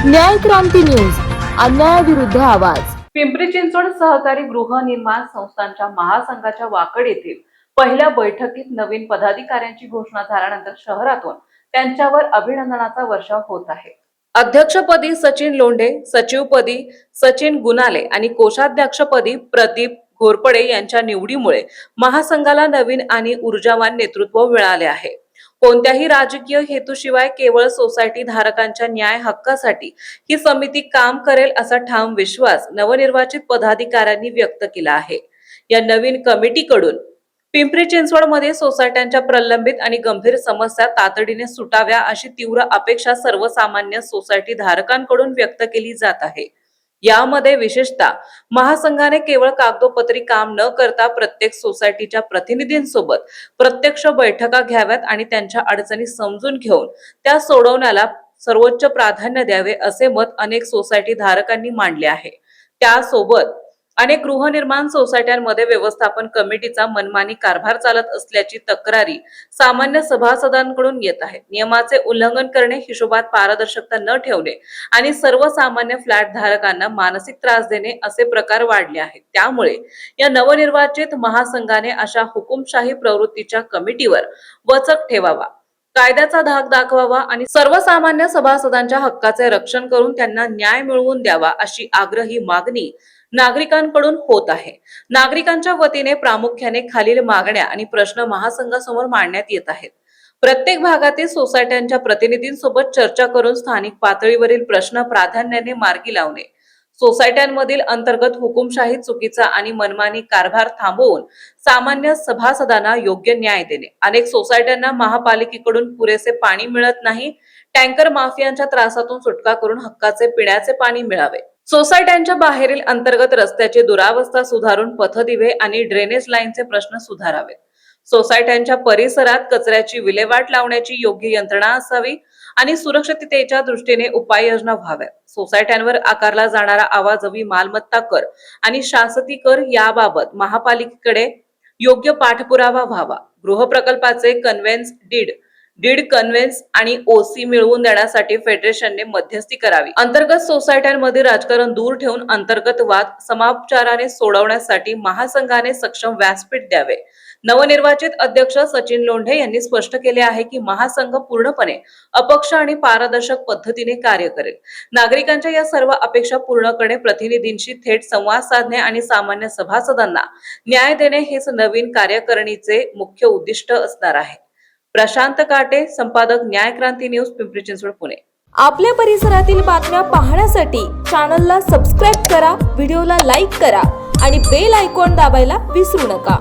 न्याय क्रांती न्यूज, अन्यायाविरुद्ध आवाज. पिंपरी चिंचवड सहकारी गृहनिर्माण संस्थांच्या महासंघाच्या वाकड येथील पहिल्या बैठकीत नवीन पदाधिकाऱ्यांची घोषणा झाल्यानंतर शहरातून त्यांच्यावर अभिनंदनाचा वर्षाव होत आहे. अध्यक्षपदी सचिन लोंढे, सचिवपदी सचिन गुनाले आणि कोषाध्यक्षपदी प्रदीप घोरपडे यांच्या निवडीमुळे महासंघाला नवीन आणि ऊर्जावान नेतृत्व मिळाले आहे. कोणत्याही राजकीय हेतूशिवाय केवळ सोसायटी धारकांच्या न्याय हक्कासाठी ही समिती काम करेल असा ठाम विश्वास नवनिर्वाचित पदाधिकाऱ्यांनी व्यक्त केला आहे. या नवीन कमिटीकडून पिंपरी चिंचवडमध्ये सोसायट्यांच्या प्रलंबित आणि गंभीर समस्या तातडीने सुटाव्या अशी तीव्र अपेक्षा सर्वसामान्य सोसायटी धारकांकडून व्यक्त केली जात आहे. यामध्ये विशेषतः महासंघाने केवळ कागदोपत्री काम न करता प्रत्येक सोसायटीच्या प्रतिनिधींसोबत प्रत्यक्ष बैठका घ्याव्यात आणि त्यांच्या अडचणी समजून घेऊन त्या सोडवण्याला सर्वोच्च प्राधान्य द्यावे असे मत अनेक सोसायटी धारकांनी मांडले आहे. त्यासोबत अनेक गृहनिर्माण सोसायट्यांमध्ये व्यवस्थापन कमिटीचा मनमानी कारभार चालत असल्याची तक्रारी सामान्य सभासदांकडून येत आहेत. नियमाचे उल्लंघन करणे, हिशोबात पारदर्शकता न ठेवणे आणि सर्वसामान्य फ्लॅट धारकांना मानसिक त्रास देणे असे प्रकार वाढले आहेत. त्यामुळे या नवनिर्वाचित महासंघाने अशा हुकुमशाही प्रवृत्तीच्या कमिटीवर वचक ठेवावा, कायद्याचा धाक दाखवावा आणि सर्वसामान्य सभासदांच्या हक्काचे रक्षण करून त्यांना न्याय मिळवून द्यावा अशी आग्रही मागणी नागरिकांकडून होत आहे. नागरिकांच्या वतीने प्रामुख्याने खालील मागण्या आणि प्रश्न महासंघासमोर मांडण्यात येत आहेत. प्रत्येक भागातील सोसायट्यांच्या प्रतिनिधींसोबत चर्चा करून स्थानिक पातळीवरील प्रश्न प्राधान्याने मार्गी लावणे, सोसायट्यांमधील अंतर्गत हुकुमशाही, चुकीचा आणि मनमानी कारभार थांबवून सामान्य सभासदांना योग्य न्याय देणे. अनेक सोसायट्यांना महापालिकेकडून पुरेसे पाणी मिळत नाही. टँकर माफियांच्या त्रासातून सुटका करून हक्काचे पिण्याचे पाणी मिळावे. सोसायट्यांच्या बाहेरील अंतर्गत रस्त्याची दुरावस्था सुधारून पथदिवे आणि ड्रेनेज लाईनचे प्रश्न सुधारावेत. सोसायट्यांच्या परिसरात कचऱ्याची विल्हेवाट लावण्याची योग्य यंत्रणा असावी आणि सुरक्षिततेच्या दृष्टीने उपाययोजना व्हाव्यात. सोसायट्यांवर आकारला जाणारा आवाजवी मालमत्ता कर आणि शासती कर याबाबत महापालिकेकडे योग्य पाठपुरावा व्हावा. गृहप्रकल्पाचे कन्व्हेन्स डीड कन्व्हेन्स आणि ओसी मिळवून देण्यासाठी फेडरेशनने मध्यस्थी करावी. अंतर्गत सोसायट्यांमध्ये राजकारण दूर ठेवून अंतर्गत वाद समापचाराने सोडवण्यासाठी महासंघाने सक्षम व्यासपीठ द्यावे. नवनिर्वाचित अध्यक्ष सचिन लोंढे यांनी स्पष्ट केले आहे की महासंघ पूर्णपणे अपक्ष आणि पारदर्शक पद्धतीने कार्य करेल. नागरिकांच्या या सर्व अपेक्षा पूर्ण करणे, प्रतिनिधींशी थेट संवाद साधणे आणि सामान्य सभासदांना न्याय देणे हेच नवीन कार्यकारिणीचे मुख्य उद्दिष्ट असणार आहे. प्रशांत काटे, संपादक, न्याय क्रांती न्यूज, पिंपरी चिंचवड, पुणे. आपल्या परिसरातील बातम्या पाहण्यासाठी चॅनलला सबस्क्राईब करा, व्हिडिओला लाईक करा आणि बेल आयकॉन दाबायला विसरू नका.